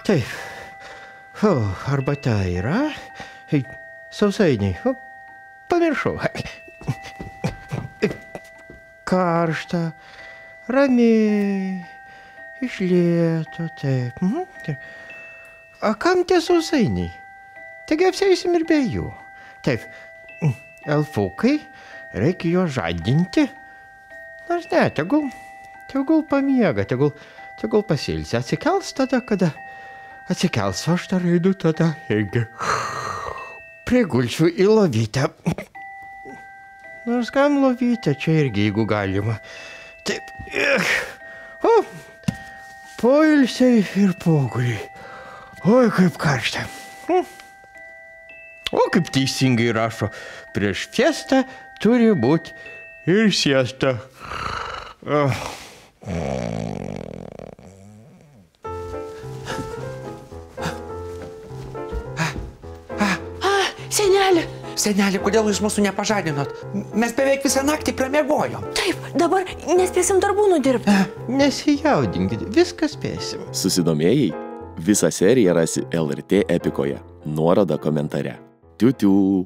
Taip. Arbata yra. Sausainiai. Pamiršau. Karšta. Ramiai. Iš lėto. Taip. A kam tie sausainiai? Taigi apsieisim ir be jų. Taip. Elfukai. Reikia jo žadinti. Nors ne, tegul pamiega, tegul pasilsi. Atsikels tada, kada atsikels, o aš dar einu tada irgi. Prigulsiu į lovytę. Nors kam lovytę, čia irgi, jeigu galima. Taip. Poilsiai ir poguliai. Oi, kaip karšta. O kaip teisingai rašo, prieš fiestą turi būti ir siesta. Senelė! Senelė, kodėl jūs mūsų nepažadinot? Mes beveik visą naktį pramiegojom. Taip, dabar nespėsim darbų nudirbti. Nesijaudinkit, viską spėsim. Susidomėjai? Visą seriją rasi LRT Epikoje. Nuoroda komentare. Tiu-tiu.